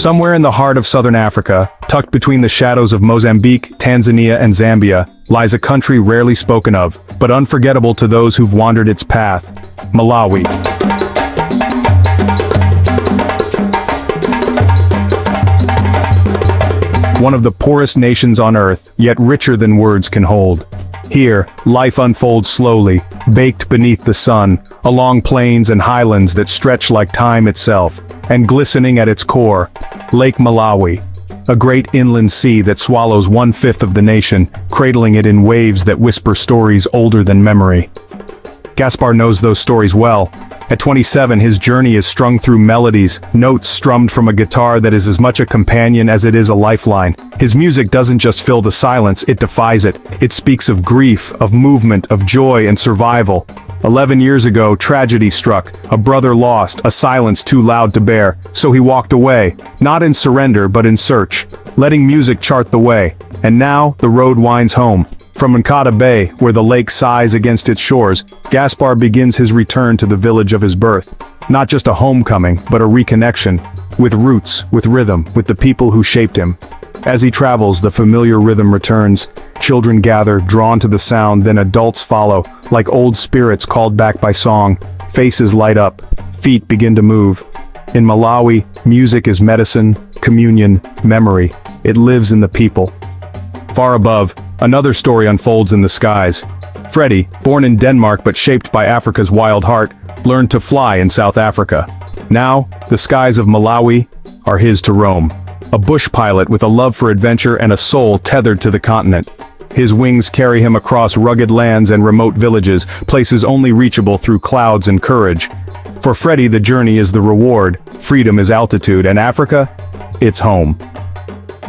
Somewhere in the heart of southern Africa, tucked between the shadows of Mozambique, Tanzania, and Zambia, lies a country rarely spoken of, but unforgettable to those who've wandered its path: Malawi. One of the poorest nations on earth, yet richer than words can hold. Here, life unfolds slowly, baked beneath the sun, along plains and highlands that stretch like time itself, and glistening at its core, Lake Malawi, a great inland sea that swallows 1/5 of the nation, cradling it in waves that whisper stories older than memory. Gaspar knows those stories well. At 27, his journey is strung through melodies, notes strummed from a guitar that is as much a companion as it is a lifeline. His music doesn't just fill the silence, it defies it. It speaks of grief, of movement, of joy and survival. 11 years ago, tragedy struck, a brother lost, a silence too loud to bear, so he walked away, not in surrender but in search, letting music chart the way. And now, the road winds home. From Nkata Bay, where the lake sighs against its shores, Gaspar begins his return to the village of his birth. Not just a homecoming, but a reconnection. With roots, with rhythm, with the people who shaped him. As he travels, the familiar rhythm returns. Children gather, drawn to the sound, then adults follow, like old spirits called back by song. Faces light up, feet begin to move. In Malawi, music is medicine, communion, memory. It lives in the people. Far above, another story unfolds in the skies. Freddie, born in Denmark but shaped by Africa's wild heart, learned to fly in South Africa. Now, the skies of Malawi are his to roam. A bush pilot with a love for adventure and a soul tethered to the continent. His wings carry him across rugged lands and remote villages, places only reachable through clouds and courage. For Freddie, the journey is the reward, freedom is altitude, and Africa, it's home.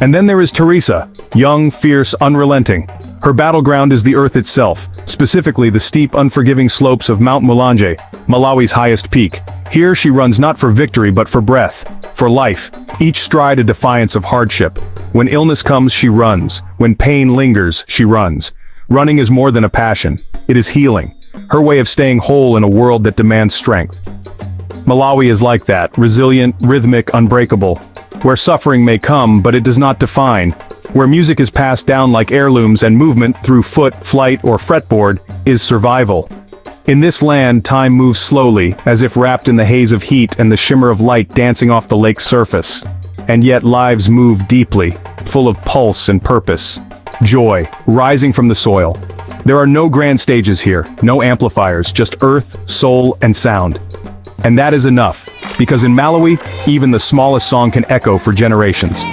And then there is Teresa, young, fierce, unrelenting. Her battleground is the earth itself, specifically the steep, unforgiving slopes of Mount Mulanje, Malawi's highest peak. Here she runs not for victory but for breath, for life, each stride a defiance of hardship. When illness comes, she runs. When pain lingers, she runs. Running is more than a passion. It is healing. Her way of staying whole in a world that demands strength. Malawi is like that, resilient, rhythmic, unbreakable. Where suffering may come, but it does not define. Where music is passed down like heirlooms and movement through foot, flight, or fretboard is survival. In this land, time moves slowly, as if wrapped in the haze of heat and the shimmer of light dancing off the lake's surface. And yet lives move deeply, full of pulse and purpose. Joy, rising from the soil. There are no grand stages here, no amplifiers, just earth, soul, and sound. And that is enough, because in Malawi, even the smallest song can echo for generations.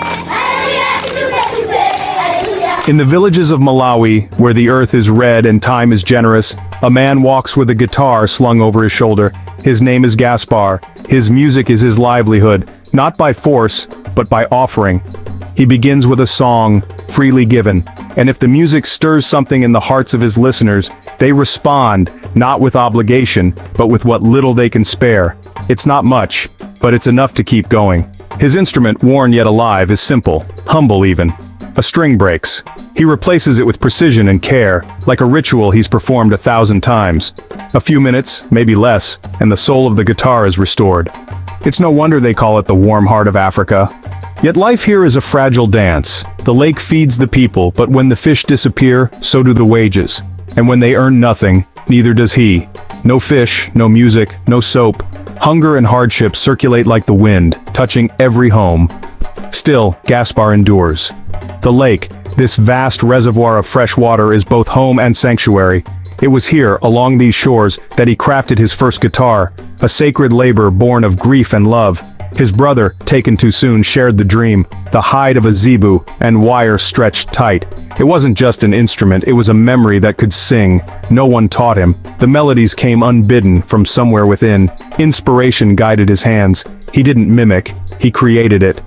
In the villages of Malawi, where the earth is red and time is generous, a man walks with a guitar slung over his shoulder. His name is Gaspar. His music is his livelihood, not by force, but by offering. He begins with a song, freely given, and if the music stirs something in the hearts of his listeners, they respond, not with obligation, but with what little they can spare. It's not much, but it's enough to keep going. His instrument, worn yet alive, is simple, humble even. A string breaks. He replaces it with precision and care, like a ritual he's performed 1,000 times. A few minutes, maybe less, and the soul of the guitar is restored. It's no wonder they call it the warm heart of Africa. Yet life here is a fragile dance. The lake feeds the people, but when the fish disappear, so do the wages. And when they earn nothing, neither does he. No fish, no music, no soap. Hunger and hardship circulate like the wind, touching every home. Still, Gaspar endures. The lake, this vast reservoir of fresh water, is both home and sanctuary. It was here, along these shores, that he crafted his first guitar, a sacred labor born of grief and love. His brother, taken too soon, shared the dream, the hide of a zebu, and wire stretched tight. It wasn't just an instrument, it was a memory that could sing. No one taught him. The melodies came unbidden from somewhere within. Inspiration guided his hands. He didn't mimic, he created it.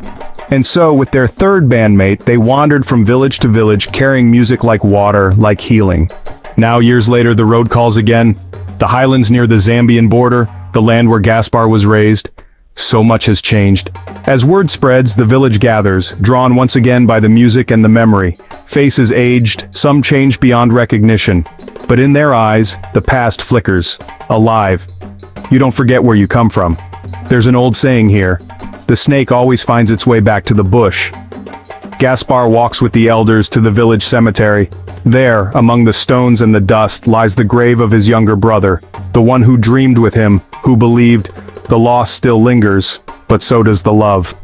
And so, with their third bandmate, they wandered from village to village, carrying music like water, like healing. Now, years later, the road calls again. The highlands near the Zambian border, the land where Gaspar was raised. So much has changed. As word spreads, the village gathers, drawn once again by the music and the memory. Faces aged, some changed beyond recognition. But in their eyes, the past flickers, alive. You don't forget where you come from. There's an old saying here, the snake always finds its way back to the bush. Gaspar walks with the elders to the village cemetery. There, among the stones and the dust, lies the grave of his younger brother, the one who dreamed with him, who believed. The loss still lingers, but so does the love.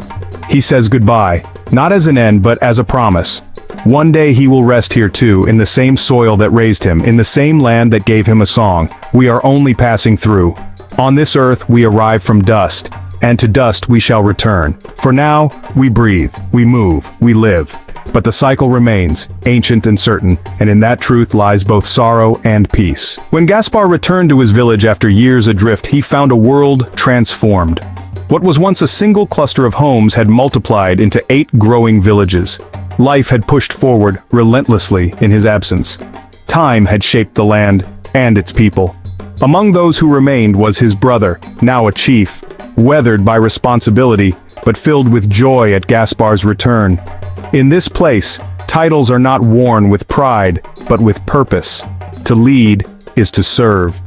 He says goodbye, not as an end but as a promise. One day he will rest here too, in the same soil that raised him, in the same land that gave him a song. We are only passing through. On this earth we arrive from dust, and to dust we shall return. For now, we breathe, we move, we live. But the cycle remains, ancient and certain, and in that truth lies both sorrow and peace. When Gaspar returned to his village after years adrift, he found a world transformed. What was once a single cluster of homes had multiplied into 8 growing villages. Life had pushed forward relentlessly in his absence. Time had shaped the land and its people. Among those who remained was his brother, now a chief, weathered by responsibility, but filled with joy at Gaspar's return. In this place, titles are not worn with pride, but with purpose. To lead is to serve.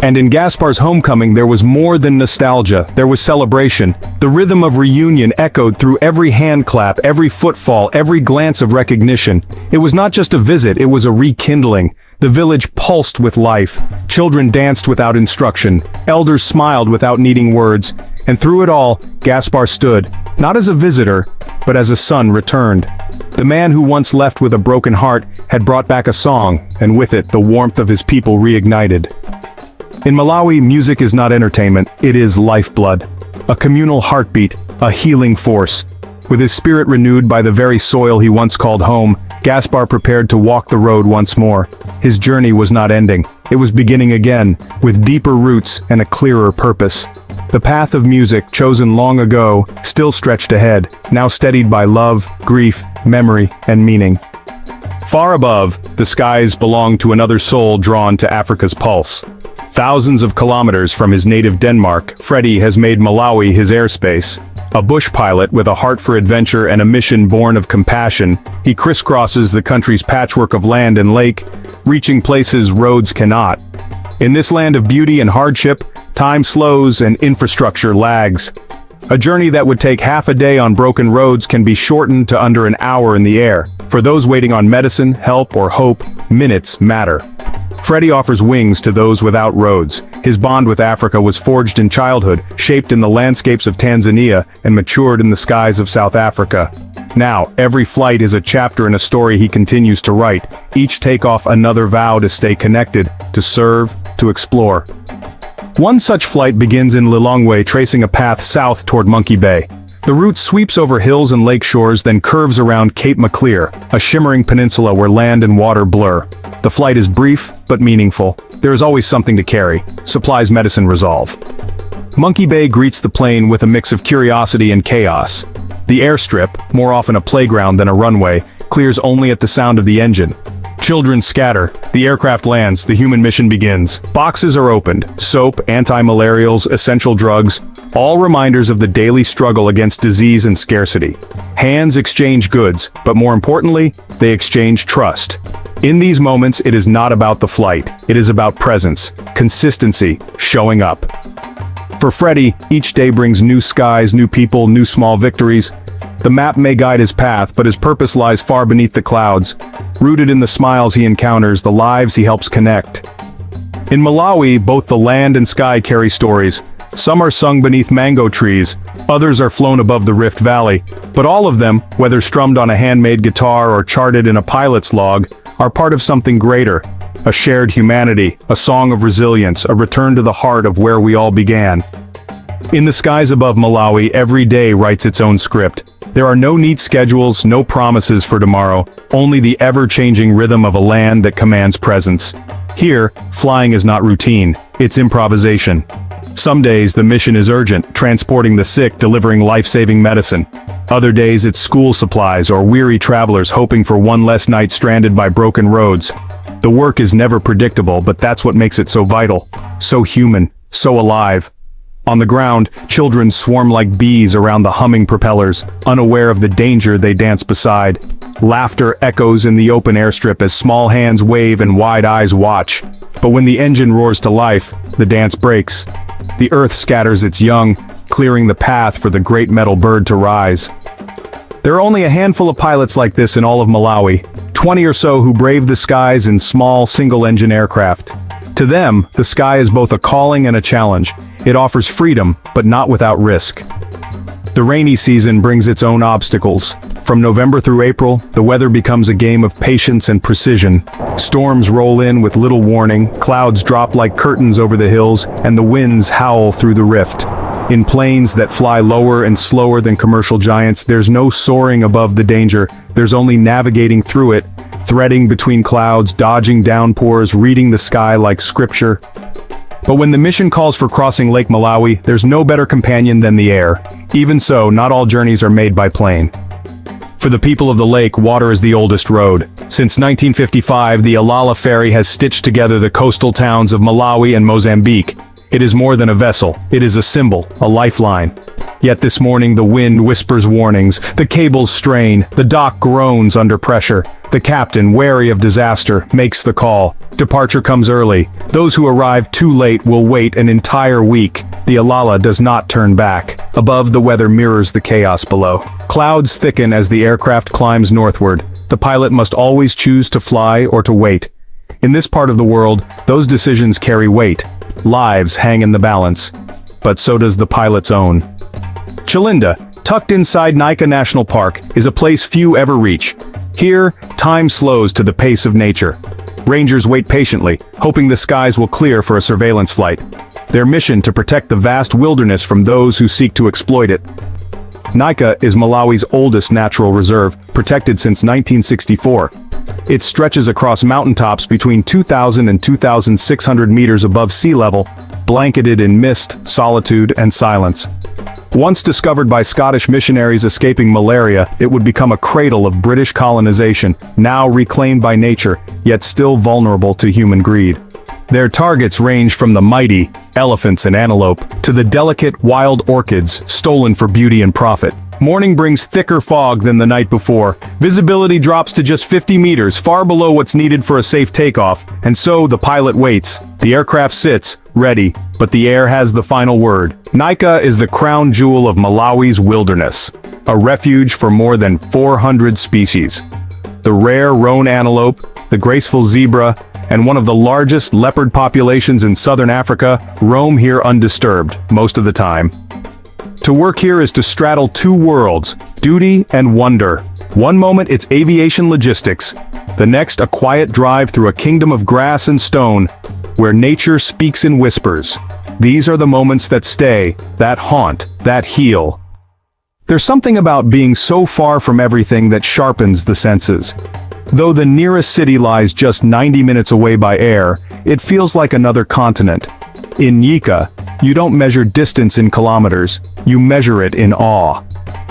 And in Gaspar's homecoming there was more than nostalgia, there was celebration. The rhythm of reunion echoed through every hand clap, every footfall, every glance of recognition. It was not just a visit, it was a rekindling. The village pulsed with life. Children danced without instruction. Elders smiled without needing words. And through it all, Gaspar stood, not as a visitor, but as a son returned. The man who once left with a broken heart had brought back a song, and with it the warmth of his people reignited. In Malawi, music is not entertainment, it is lifeblood. A communal heartbeat, a healing force. With his spirit renewed by the very soil he once called home, Gaspar prepared to walk the road once more. His journey was not ending, it was beginning again, with deeper roots and a clearer purpose. The path of music, chosen long ago, still stretched ahead, now steadied by love, grief, memory, and meaning. Far above, the skies belong to another soul drawn to Africa's pulse. Thousands of kilometers from his native Denmark, Freddie has made Malawi his airspace. A bush pilot with a heart for adventure and a mission born of compassion, he crisscrosses the country's patchwork of land and lake, reaching places roads cannot. In this land of beauty and hardship, time slows and infrastructure lags. A journey that would take half a day on broken roads can be shortened to under an hour in the air. For those waiting on medicine, help, or hope, minutes matter. Freddie offers wings to those without roads. His bond with Africa was forged in childhood, shaped in the landscapes of Tanzania, and matured in the skies of South Africa. Now, every flight is a chapter in a story he continues to write, each takeoff another vow to stay connected, to serve, to explore. One such flight begins in Lilongwe, tracing a path south toward Monkey Bay. The route sweeps over hills and lake shores, then curves around Cape Maclear, a shimmering peninsula where land and water blur. The flight is brief, but meaningful. There is always something to carry. Supplies, medicine, resolve. Monkey Bay greets the plane with a mix of curiosity and chaos. The airstrip, more often a playground than a runway, clears only at the sound of the engine. Children scatter. The aircraft lands. The human mission begins. Boxes are opened. Soap, anti-malarials, essential drugs, all reminders of the daily struggle against disease and scarcity. Hands exchange goods, but more importantly, they exchange trust. In these moments, it is not about the flight. It is about presence, consistency, showing up. For Freddie, each day brings new skies, new people, new small victories. The map may guide his path, but his purpose lies far beneath the clouds, rooted in the smiles he encounters, the lives he helps connect. In Malawi, both the land and sky carry stories. Some are sung beneath mango trees, others are flown above the Rift Valley, but all of them, whether strummed on a handmade guitar or charted in a pilot's log, are part of something greater. A shared humanity, a song of resilience, a return to the heart of where we all began. In the skies above Malawi, every day writes its own script. There are no neat schedules, no promises for tomorrow, only the ever-changing rhythm of a land that commands presence. Here, flying is not routine, it's improvisation. Some days the mission is urgent, transporting the sick, delivering life-saving medicine. Other days it's school supplies or weary travelers hoping for one less night stranded by broken roads. The work is never predictable, but that's what makes it so vital, so human, so alive. On the ground, children swarm like bees around the humming propellers, unaware of the danger they dance beside. Laughter echoes in the open airstrip as small hands wave and wide eyes watch. But when the engine roars to life, the dance breaks. The earth scatters its young, clearing the path for the great metal bird to rise. There are only a handful of pilots like this in all of Malawi, 20 or so who brave the skies in small, single-engine aircraft. To them, the sky is both a calling and a challenge. It offers freedom, but not without risk. The rainy season brings its own obstacles. From November through April, the weather becomes a game of patience and precision. Storms roll in with little warning, clouds drop like curtains over the hills, and the winds howl through the rift. In planes that fly lower and slower than commercial giants, there's no soaring above the danger, there's only navigating through it, threading between clouds, dodging downpours, reading the sky like scripture. But when the mission calls for crossing Lake Malawi, there's no better companion than the air. Even so, not all journeys are made by plane. For the people of the lake, water is the oldest road. Since 1955, the Ilala ferry has stitched together the coastal towns of Malawi and Mozambique. It is more than a vessel, it is a symbol, a lifeline. Yet this morning the wind whispers warnings, the cables strain, the dock groans under pressure. The captain, wary of disaster, makes the call. Departure comes early. Those who arrive too late will wait an entire week. The Ilala does not turn back. Above, the weather mirrors the chaos below. Clouds thicken as the aircraft climbs northward. The pilot must always choose to fly or to wait. In this part of the world, those decisions carry weight. Lives hang in the balance. But so does the pilot's own. Chilinda, tucked inside Nika National Park, is a place few ever reach. Here, time slows to the pace of nature. Rangers wait patiently, hoping the skies will clear for a surveillance flight. Their mission to protect the vast wilderness from those who seek to exploit it. Nika is Malawi's oldest natural reserve, protected since 1964. It stretches across mountaintops between 2,000 and 2,600 meters above sea level, blanketed in mist, solitude, and silence. Once discovered by Scottish missionaries escaping malaria, it would become a cradle of British colonization, now reclaimed by nature, yet still vulnerable to human greed. Their targets range from the mighty, elephants and antelope, to the delicate, wild orchids, stolen for beauty and profit. Morning brings thicker fog than the night before. Visibility drops to just 50 meters, far below what's needed for a safe takeoff, and so the pilot waits. The aircraft sits, ready, but the air has the final word. Nika is the crown jewel of Malawi's wilderness, a refuge for more than 400 species. The rare roan antelope, the graceful zebra, and one of the largest leopard populations in southern Africa roam here undisturbed, most of the time. To work here is to straddle two worlds, duty and wonder. One moment it's aviation logistics, the next a quiet drive through a kingdom of grass and stone, where nature speaks in whispers. These are the moments that stay, that haunt, that heal. There's something about being so far from everything that sharpens the senses. Though the nearest city lies just 90 minutes away by air, it feels like another continent. In Nika, you don't measure distance in kilometers, you measure it in awe.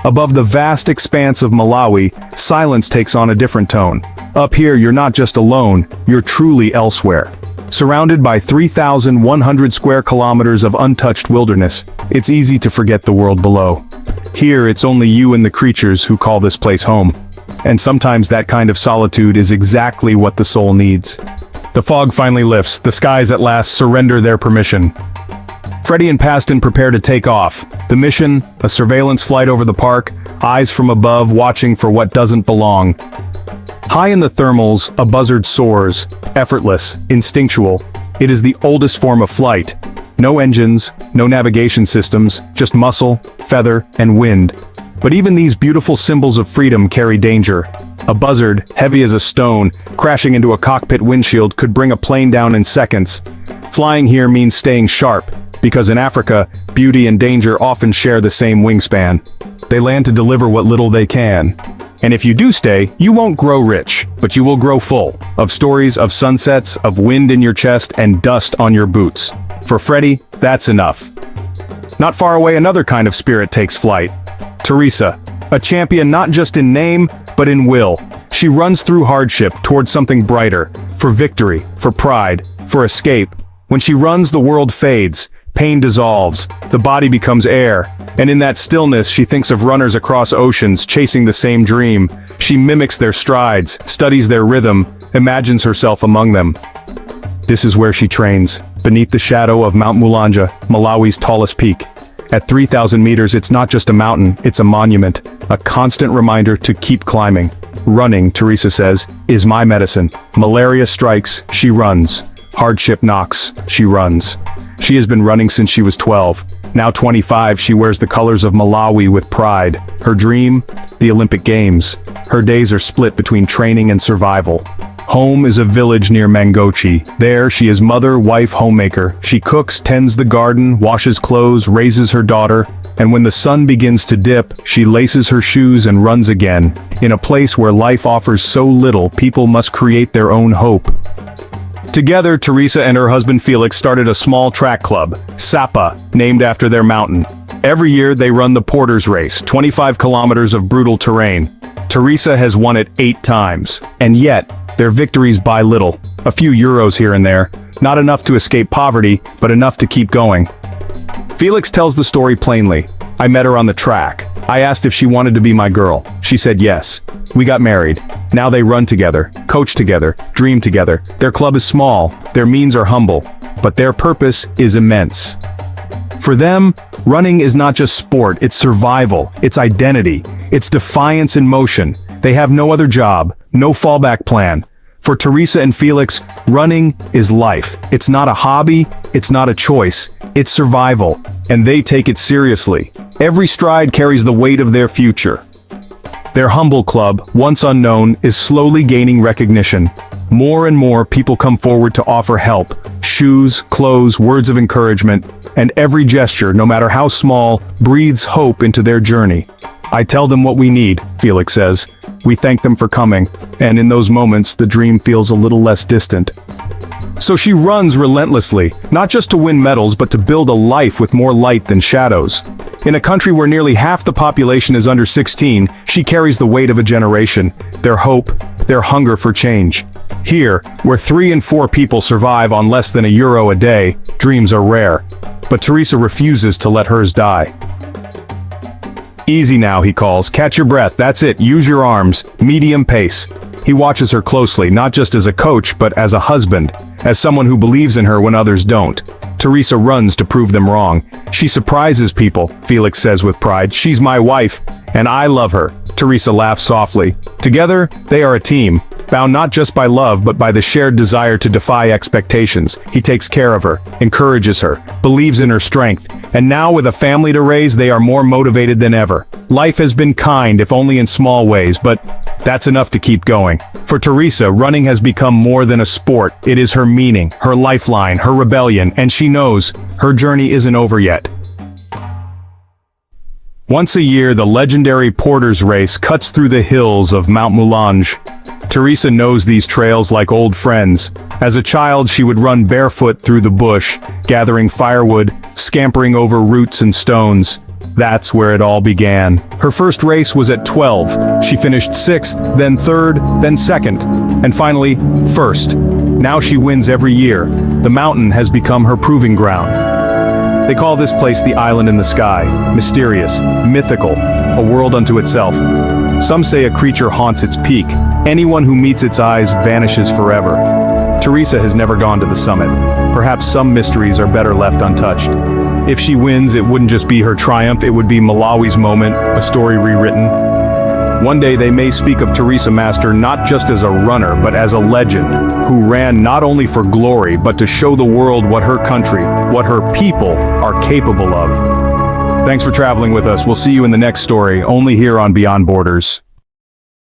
Above the vast expanse of Malawi, silence takes on a different tone. Up here, you're not just alone, you're truly elsewhere. Surrounded by 3,100 square kilometers of untouched wilderness, it's easy to forget the world below. Here, it's only you and the creatures who call this place home. And sometimes that kind of solitude is exactly what the soul needs. The fog finally lifts, the skies at last surrender their permission. Freddie and Paston prepare to take off. The mission, a surveillance flight over the park, eyes from above watching for what doesn't belong. High in the thermals, a buzzard soars, effortless, instinctual. It is the oldest form of flight. No engines, no navigation systems, just muscle, feather, and wind. But even these beautiful symbols of freedom carry danger. A buzzard, heavy as a stone, crashing into a cockpit windshield could bring a plane down in seconds. Flying here means staying sharp, because in Africa, beauty and danger often share the same wingspan. They land to deliver what little they can. And if you do stay, you won't grow rich, but you will grow full, of stories, of sunsets, of wind in your chest, and dust on your boots. For Freddie, that's enough. Not far away, another kind of spirit takes flight. Teresa, a champion not just in name, but in will. She runs through hardship towards something brighter, for victory, for pride, for escape. When she runs, the world fades, pain dissolves, the body becomes air, and in that stillness she thinks of runners across oceans chasing the same dream. She mimics their strides, studies their rhythm, imagines herself among them. This is where she trains. beneath the shadow of Mount Mulanje, Malawi's tallest peak. At 3,000 meters, it's not just a mountain, it's a monument, a constant reminder to keep climbing. Running, Teresa says, is my medicine. Malaria strikes, she runs. Hardship knocks, she runs. She has been running since she was 12. Now 25, she wears the colors of Malawi with pride. Her dream? The Olympic Games. Her days are split between training and survival. Home is a village near Mangochi. There, she is mother, wife, homemaker. She cooks, tends the garden, washes clothes, raises her daughter, and when the sun begins to dip, she laces her shoes and runs again. In a place where life offers so little, people must create their own hope. Together, Teresa and her husband Felix started a small track club, Sapa, named after their mountain. Every year, they run the Porter's Race, 25 kilometers of brutal terrain. Teresa has won it 8 times, and yet, their victories buy little. A few euros here and there, not enough to escape poverty, but enough to keep going. Felix tells the story plainly. I met her on the track. I asked if she wanted to be my girl. She said yes. We got married. Now they run together, coach together, dream together. Their club is small, their means are humble, but their purpose is immense. For them, running is not just sport, it's survival, it's identity, it's defiance in motion. They have no other job, no fallback plan. For Teresa and Felix, running is life. It's not a hobby, it's not a choice, it's survival, and they take it seriously. Every stride carries the weight of their future. Their humble club, once unknown, is slowly gaining recognition. More and more people come forward to offer help, shoes, clothes, words of encouragement, and every gesture, no matter how small, breathes hope into their journey. I tell them what we need, Felix says. We thank them for coming, and in those moments, the dream feels a little less distant. So she runs relentlessly, not just to win medals, but to build a life with more light than shadows. In a country where nearly half the population is under 16, she carries the weight of a generation, their hope, their hunger for change. Here, where 3 in 4 people survive on less than €1 a day, dreams are rare. But Teresa refuses to let hers die. Easy now, he calls. Catch your breath, that's it, use your arms, medium pace. He watches her closely, not just as a coach, but as a husband, as someone who believes in her when others don't. Teresa runs to prove them wrong. She surprises people, Felix says with pride. She's my wife, and I love her. Teresa laughs softly. Together, they are a team, bound not just by love, but by the shared desire to defy expectations. He takes care of her, encourages her, believes in her strength, and now with a family to raise, they are more motivated than ever. Life has been kind, if only in small ways, but that's enough to keep going. For Teresa, running has become more than a sport. It is her meaning, her lifeline, her rebellion, and she knows her journey isn't over yet. Once a year, the legendary Porter's Race cuts through the hills of Mount Mulanje. Teresa knows these trails like old friends. As a child, she would run barefoot through the bush, gathering firewood, scampering over roots and stones. That's where it all began. Her first race was at 12. She finished 6th, then 3rd, then 2nd, and finally, 1st. Now she wins every year. The mountain has become her proving ground. They call this place the island in the sky, mysterious, mythical, a world unto itself. Some say a creature haunts its peak. Anyone who meets its eyes vanishes forever. Teresa has never gone to the summit. Perhaps some mysteries are better left untouched. If she wins, it wouldn't just be her triumph, it would be Malawi's moment, a story rewritten. One day they may speak of Teresa Master not just as a runner, but as a legend, who ran not only for glory, but to show the world what her country, what her people are capable of. Thanks for traveling with us. We'll see you in the next story, only here on Beyond Borders.